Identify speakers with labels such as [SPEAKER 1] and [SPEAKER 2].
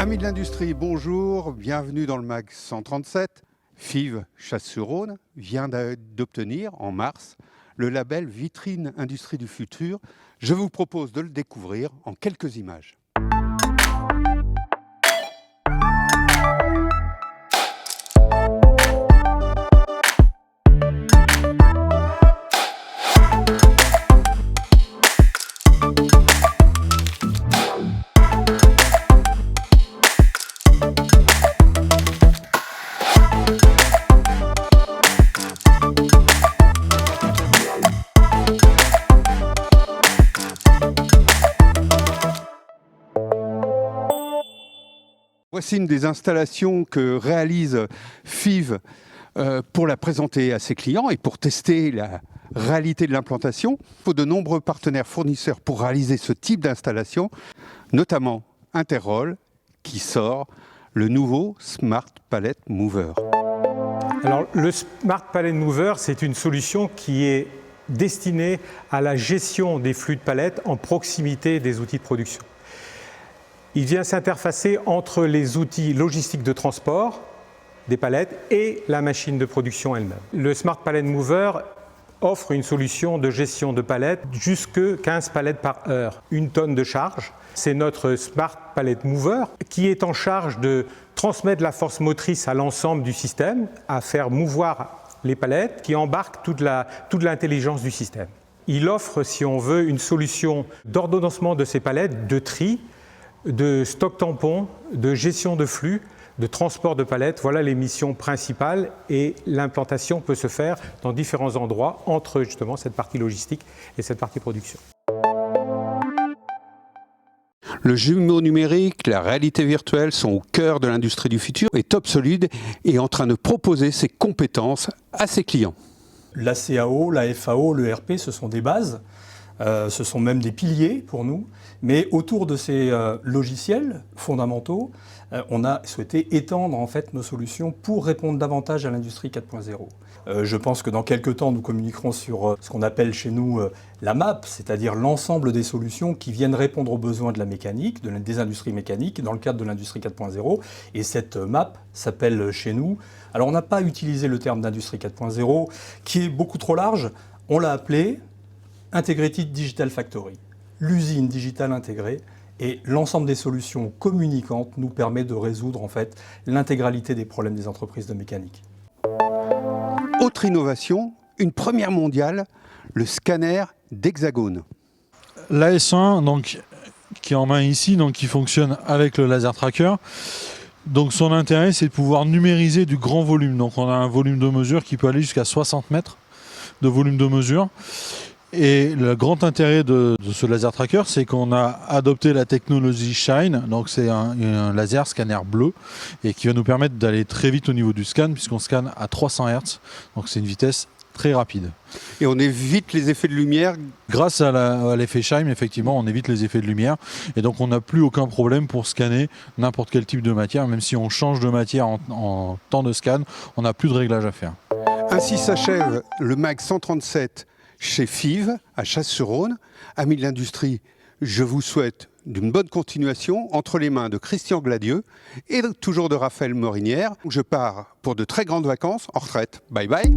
[SPEAKER 1] Amis de l'industrie, bonjour, bienvenue dans le MAG 137. FIV Chasse-sur-Rhône vient d'obtenir en mars le label Vitrine Industrie du Futur. Je vous propose de le découvrir en quelques images. Voici une des installations que réalise FIV pour la présenter à ses clients et pour tester la réalité de l'implantation. Il faut de nombreux partenaires fournisseurs pour réaliser ce type d'installation, notamment Interroll qui sort le nouveau Smart Pallet Mover.
[SPEAKER 2] Alors, le Smart Pallet Mover, c'est une solution qui est destinée à la gestion des flux de palettes en proximité des outils de production. Il vient s'interfacer entre les outils logistiques de transport des palettes et la machine de production elle-même. Le Smart Pallet Mover offre une solution de gestion de palettes jusque 15 palettes par heure, 1 tonne de charge. C'est notre Smart Pallet Mover qui est en charge de transmettre la force motrice à l'ensemble du système, à faire mouvoir les palettes, qui embarque toute l'intelligence du système. Il offre, si on veut, une solution d'ordonnancement de ces palettes, de tri, de stock tampon, de gestion de flux, de transport de palettes. Voilà les missions principales et l'implantation peut se faire dans différents endroits entre justement cette partie logistique et cette partie production.
[SPEAKER 1] Le jumeau numérique, la réalité virtuelle sont au cœur de l'industrie du futur et TopSolid est en train de proposer ses compétences à ses clients.
[SPEAKER 3] La CAO, la FAO, le RP, ce sont des bases. Ce sont même des piliers pour nous, mais autour de ces logiciels fondamentaux, on a souhaité étendre en fait nos solutions pour répondre davantage à l'industrie 4.0. Je pense que dans quelques temps, nous communiquerons sur ce qu'on appelle chez nous la MAP, c'est-à-dire l'ensemble des solutions qui viennent répondre aux besoins de la mécanique, des industries mécaniques, dans le cadre de l'industrie 4.0. Et cette MAP s'appelle chez nous, alors on n'a pas utilisé le terme d'industrie 4.0, qui est beaucoup trop large, on l'a appelé Integrated Digital Factory, l'usine digitale intégrée, et l'ensemble des solutions communicantes nous permet de résoudre en fait l'intégralité des problèmes des entreprises de mécanique.
[SPEAKER 1] Autre innovation, une première mondiale, le scanner d'Hexagone.
[SPEAKER 4] L'AS1, donc, qui est en main ici, donc, qui fonctionne avec le laser tracker. Donc son intérêt, c'est de pouvoir numériser du grand volume. Donc on a un volume de mesure qui peut aller jusqu'à 60 mètres de volume de mesure. Et le grand intérêt de ce laser tracker, c'est qu'on a adopté la technologie Shine, donc c'est un laser scanner bleu, et qui va nous permettre d'aller très vite au niveau du scan, puisqu'on scanne à 300 Hz, donc c'est une vitesse très rapide.
[SPEAKER 1] Et on évite les effets de lumière.
[SPEAKER 4] Grâce à l'effet Shine, effectivement, on évite les effets de lumière, et donc on n'a plus aucun problème pour scanner n'importe quel type de matière, même si on change de matière en temps de scan, on n'a plus de réglage à faire.
[SPEAKER 1] Ainsi s'achève le MAG 137 chez FIV, à Chasse-sur-Rhône. Amis de l'industrie, je vous souhaite d'une bonne continuation entre les mains de Christian Gladieux et toujours de Raphaël Morinière. Je pars pour de très grandes vacances en retraite. Bye bye.